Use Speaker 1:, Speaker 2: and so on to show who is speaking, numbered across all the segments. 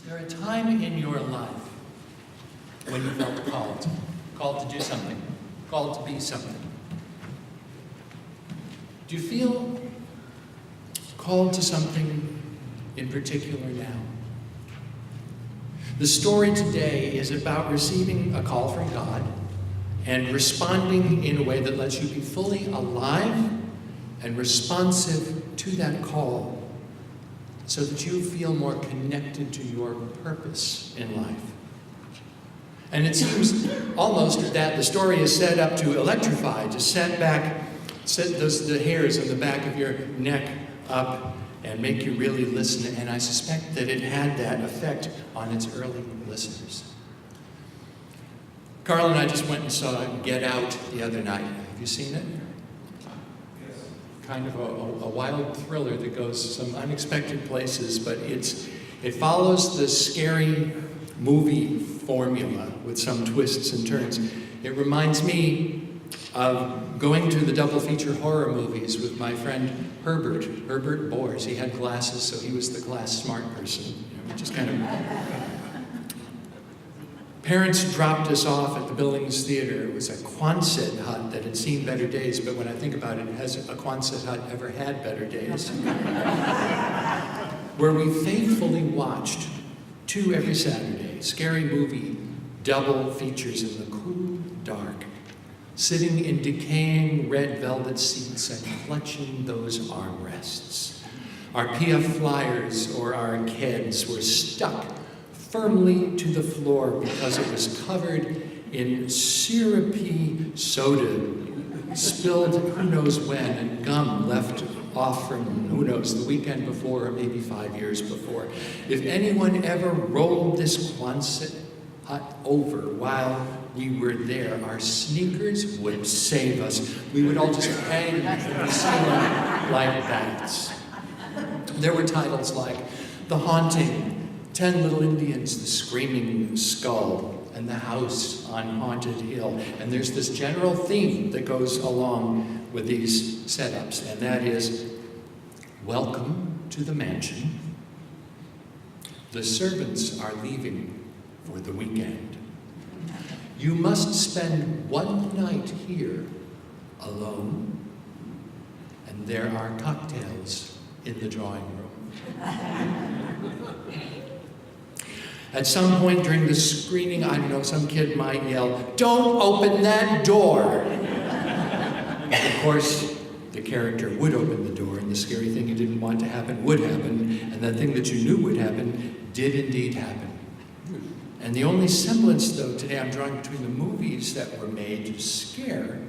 Speaker 1: there a time in your life when you felt called to do something, called to be something? Do you feel called to something in particular now? The story today is about receiving a call from God and responding in a way that lets you be fully alive and responsive to that call so that you feel more connected to your purpose in life. And it seems almost that the story is set up to electrify, to set the hairs on the back of your neck up and make you really listen. And I suspect that it had that effect on its early listeners. Carl and I just went and saw Get Out the other night. Have you seen it?
Speaker 2: Yes.
Speaker 1: Kind of a wild thriller that goes some unexpected places, but it follows the scary movie formula with some twists and turns. It reminds me of going to the double feature horror movies with my friend Herbert Bors. He had glasses, so he was the glass smart person. We just kind of... Parents dropped us off at the Billings Theater. It was a Quonset hut that had seen better days, but when I think about it, has a Quonset hut ever had better days? Where we faithfully watched 2 every Saturday, scary movie double features in the cool dark, sitting in decaying red velvet seats and clutching those armrests. Our PF flyers or our Keds were stuck firmly to the floor because it was covered in syrupy soda, spilled who knows when, and gum left off from who knows, the weekend before or maybe 5 years before. If anyone ever rolled this Quonset hut over while we were there, our sneakers would save us. We would all just hang from the ceiling like bats. There were titles like The Haunting, 10 Little Indians, The Screaming Skull, and The House on Haunted Hill. And there's this general theme that goes along with these setups, and that is, welcome to the mansion. The servants are leaving for the weekend. You must spend one night here alone, and there are cocktails in the drawing room. At some point during the screening, I don't know, some kid might yell, "Don't open that door!" Of course, the character would open the door, and the scary thing you didn't want to happen would happen, and the thing that you knew would happen did indeed happen. And the only semblance, though, today I'm drawing between the movies that were made to scare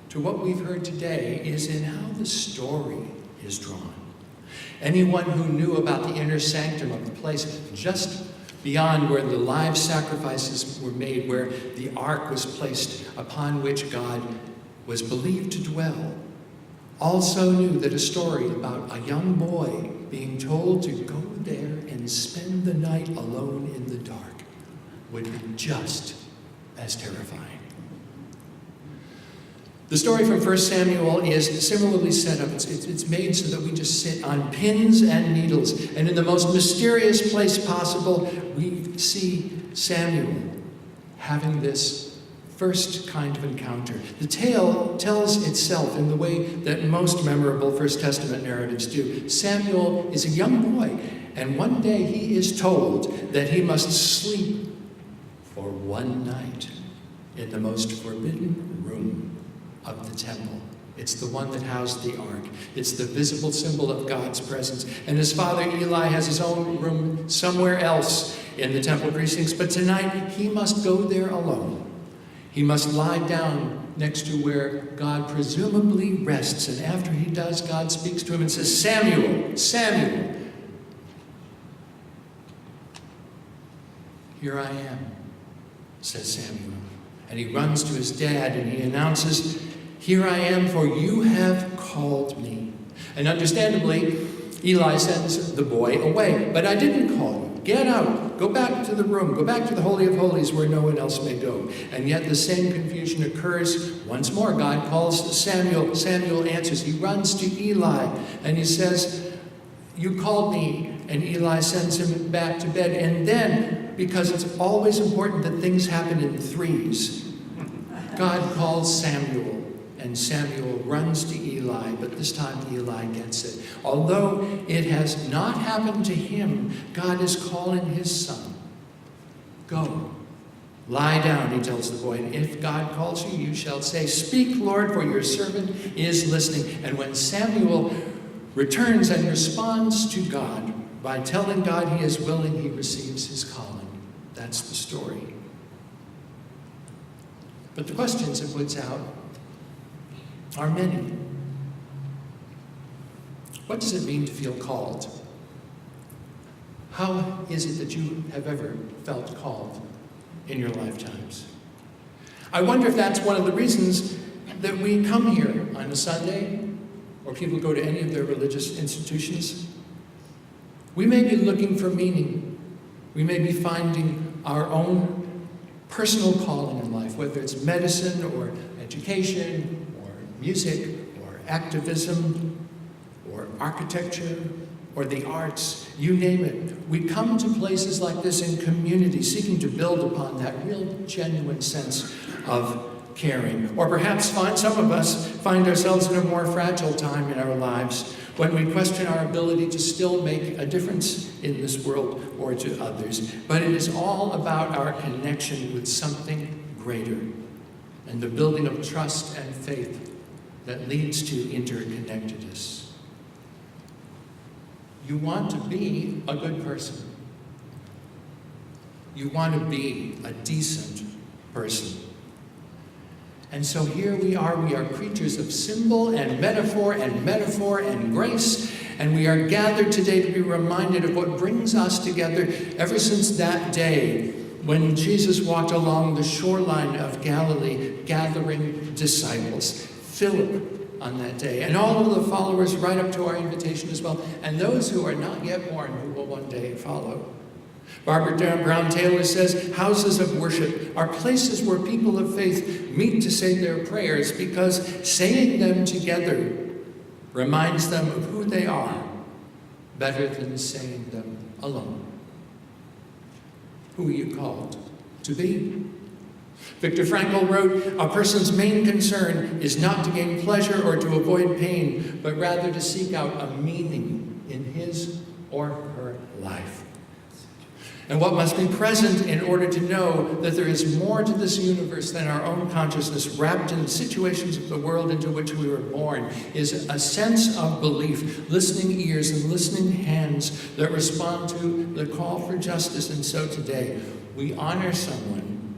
Speaker 1: to what we've heard today is in how the story is drawn. Anyone who knew about the inner sanctum of the place just beyond where the live sacrifices were made, where the ark was placed upon which God was believed to dwell, also knew that a story about a young boy being told to go there and spend the night alone in the dark would be just as terrifying. The story from 1 Samuel is similarly set up. It's made so that we just sit on pins and needles. And in the most mysterious place possible, we see Samuel having this first kind of encounter. The tale tells itself in the way that most memorable First Testament narratives do. Samuel is a young boy, and one day he is told that he must sleep for one night in the most forbidden room of the temple. It's the one that housed the ark. It's the visible symbol of God's presence. And his father Eli has his own room somewhere else in the temple precincts, but tonight he must go there alone. He must lie down next to where God presumably rests, and after he does, God speaks to him and says, "Samuel, Samuel." "Here I am," says Samuel. And he runs to his dad and he announces, "Here I am, for you have called me." And understandably, Eli sends the boy away. "But I didn't call you. Get out. Go back to the room. Go back to the Holy of Holies where no one else may go." And yet the same confusion occurs once more. God calls Samuel. Samuel answers. He runs to Eli and he says, "You called me and Eli sends him back to bed. And then, because it's always important that things happen in threes, God calls Samuel. And Samuel runs to Eli, but this time Eli gets it. Although it has not happened to him, God is calling his son. Go, lie down, he tells the boy, and if God calls you, you shall say, speak, Lord, for your servant is listening. And when Samuel returns and responds to God by telling God he is willing, he receives his calling. That's the story. But the questions it puts out are many. What does it mean to feel called? How is it that you have ever felt called in your lifetimes? I wonder if that's one of the reasons that we come here on a Sunday, or people go to any of their religious institutions. We may be looking for meaning. We may be finding our own personal calling in life, whether it's medicine or education, music, or activism, or architecture, or the arts, you name it. We come to places like this in community, seeking to build upon that real, genuine sense of caring. Or perhaps some of us find ourselves in a more fragile time in our lives, when we question our ability to still make a difference in this world or to others. But it is all about our connection with something greater, and the building of trust and faith that leads to interconnectedness. You want to be a good person. You want to be a decent person. And so here we are creatures of symbol and metaphor and grace, and we are gathered today to be reminded of what brings us together ever since that day when Jesus walked along the shoreline of Galilee gathering disciples. Philip on that day, and all of the followers right up to our invitation as well, and those who are not yet born who will one day follow. Barbara Brown Taylor says, houses of worship are places where people of faith meet to say their prayers because saying them together reminds them of who they are better than saying them alone. Who are you called to be? Viktor Frankl wrote, a person's main concern is not to gain pleasure or to avoid pain, but rather to seek out a meaning in his or her life. And what must be present in order to know that there is more to this universe than our own consciousness wrapped in situations of the world into which we were born is a sense of belief, listening ears and listening hands that respond to the call for justice. And so today, we honor someone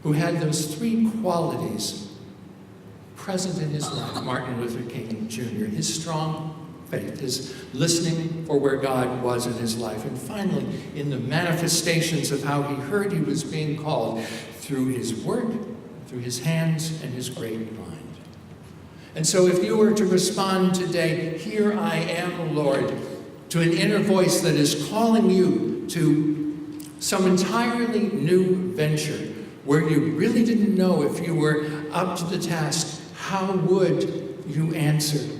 Speaker 1: who had those three qualities present in his life, Martin Luther King Jr., his strong faith, his listening for where God was in his life, and finally, in the manifestations of how he heard he was being called through his work, through his hands, and his great mind. And so if you were to respond today, here I am, Lord, to an inner voice that is calling you to some entirely new venture, where you really didn't know if you were up to the task, how would you answer?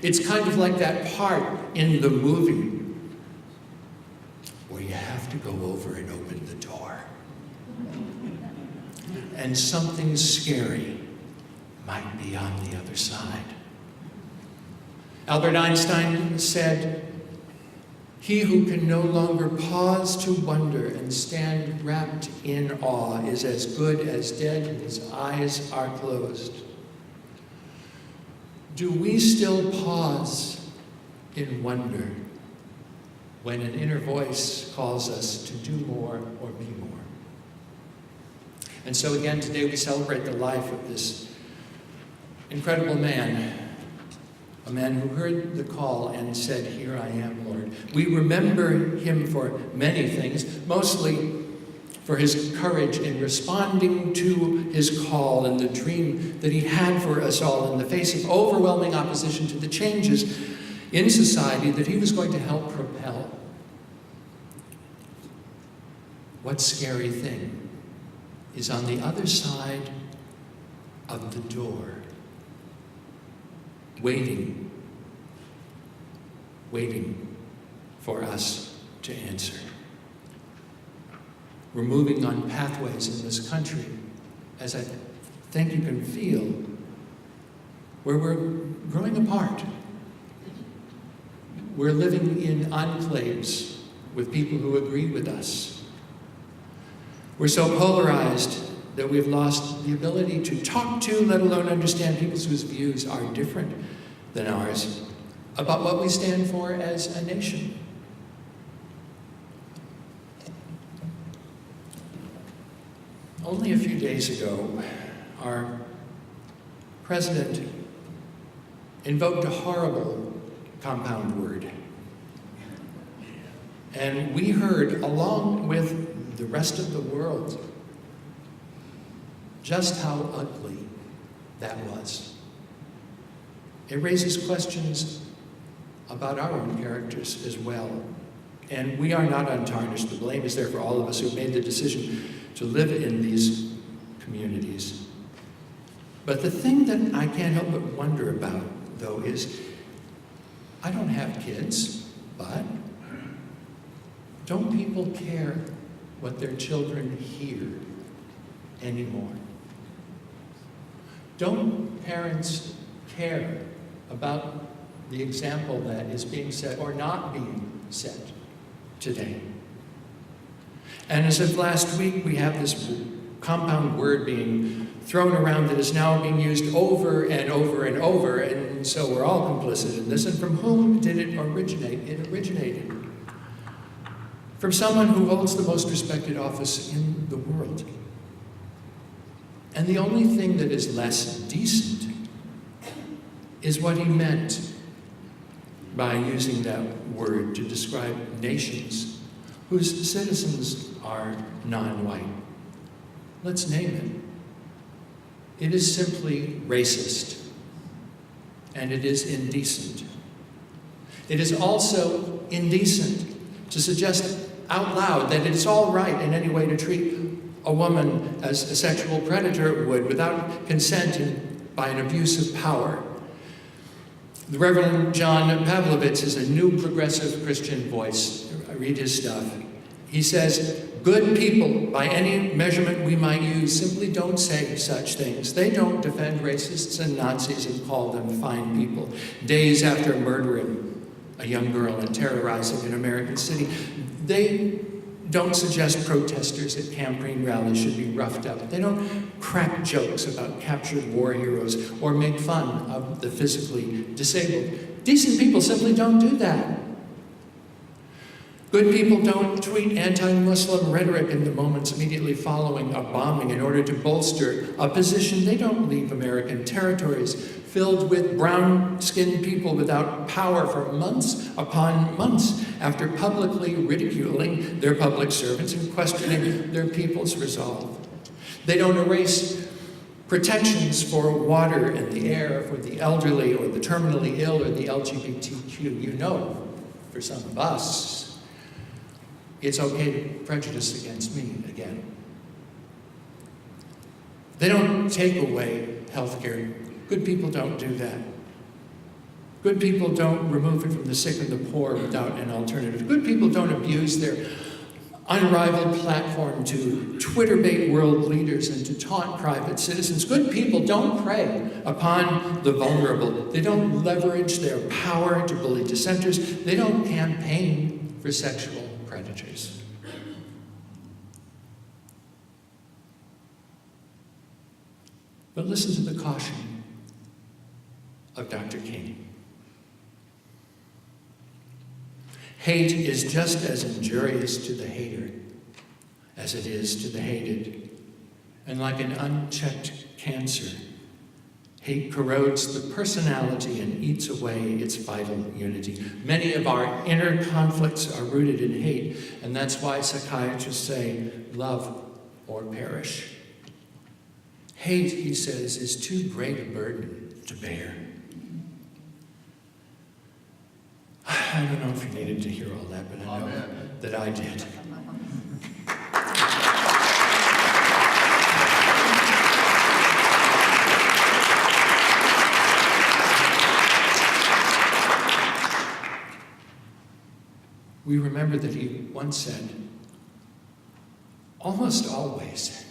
Speaker 1: It's kind of like that part in the movie where you have to go over and open the door. And something scary might be on the other side. Albert Einstein said, he who can no longer pause to wonder and stand wrapped in awe is as good as dead and his eyes are closed. Do we still pause in wonder when an inner voice calls us to do more or be more? And so again, today we celebrate the life of this incredible man, a man who heard the call and said, here I am, Lord. We remember him for many things, mostly for his courage in responding to his call and the dream that he had for us all in the face of overwhelming opposition to the changes in society that he was going to help propel. What scary thing is on the other side of the door, waiting for us to answer. We're moving on pathways in this country, as I think you can feel, where we're growing apart. We're living in enclaves with people who agree with us. We're so polarized that we've lost the ability to talk to, let alone understand people whose views are different than ours about what we stand for as a nation. Only a few days ago, our president invoked a horrible compound word. And we heard, along with the rest of the world, just how ugly that was. It raises questions about our own characters as well. And we are not untarnished. The blame is there for all of us who made the decision to live in these communities. But the thing that I can't help but wonder about, though, is I don't have kids, but don't people care what their children hear anymore? Don't parents care about the example that is being set or not being set today? And as of last week, we have this compound word being thrown around that is now being used over and over and over, and so we're all complicit in this. And from whom did it originate? It originated from someone who holds the most respected office in the world. And the only thing that is less decent is what he meant by using that word to describe nations whose citizens are non-white. Let's name it. It is simply racist, and it is indecent. It is also indecent to suggest out loud that it's all right in any way to treat a woman as a sexual predator would without consent and by an abuse of power. The Reverend John Pavlovitz is a new progressive Christian voice. I read his stuff. He says, good people, by any measurement we might use, simply don't say such things. They don't defend racists and Nazis and call them fine people. Days after murdering a young girl and terrorizing an American city, they don't suggest protesters at campaign rallies should be roughed up. They don't crack jokes about captured war heroes or make fun of the physically disabled. Decent people simply don't do that. Good people don't tweet anti-Muslim rhetoric in the moments immediately following a bombing in order to bolster a position. They don't leave American territories filled with brown-skinned people without power for months upon months after publicly ridiculing their public servants and questioning their people's resolve. They don't erase protections for water and the air for the elderly or the terminally ill or the LGBTQ. You know, for some of us, it's okay to prejudice against me again. They don't take away health care. Good people don't do that. Good people don't remove it from the sick and the poor without an alternative. Good people don't abuse their unrivaled platform to Twitter bait world leaders and to taunt private citizens. Good people don't prey upon the vulnerable. They don't leverage their power to bully dissenters. They don't campaign for sexual predators. But listen to the caution of Dr. King. Hate is just as injurious to the hater as it is to the hated. And like an unchecked cancer, hate corrodes the personality and eats away its vital unity. Many of our inner conflicts are rooted in hate, and that's why psychiatrists say, love or perish. Hate, he says, is too great a burden to bear. I don't know if you needed to hear all that, but I know that I did. we remember that he once said, almost always,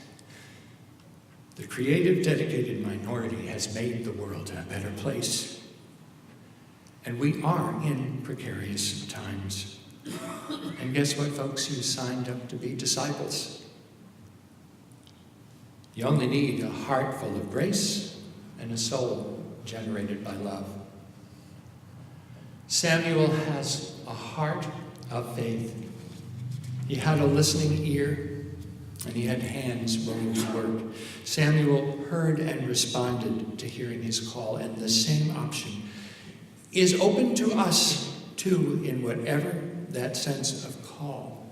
Speaker 1: the creative, dedicated minority has made the world a better place. And we are in precarious times. And guess what, folks? You signed up to be disciples. You only need a heart full of grace and a soul generated by love. Samuel has a heart of faith. He had a listening ear, and he had hands willing to work. Samuel heard and responded to hearing his call, and the same option is open to us too, in whatever that sense of call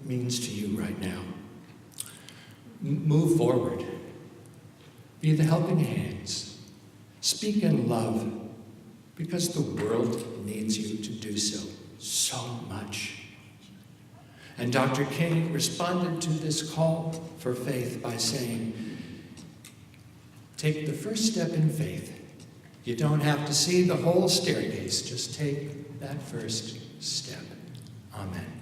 Speaker 1: means to you right now. Move forward. Be the helping hands. Speak in love, because the world needs you to do so much. And Dr. King responded to this call for faith by saying, take the first step in faith. You don't have to see the whole staircase. Just take that first step. Amen.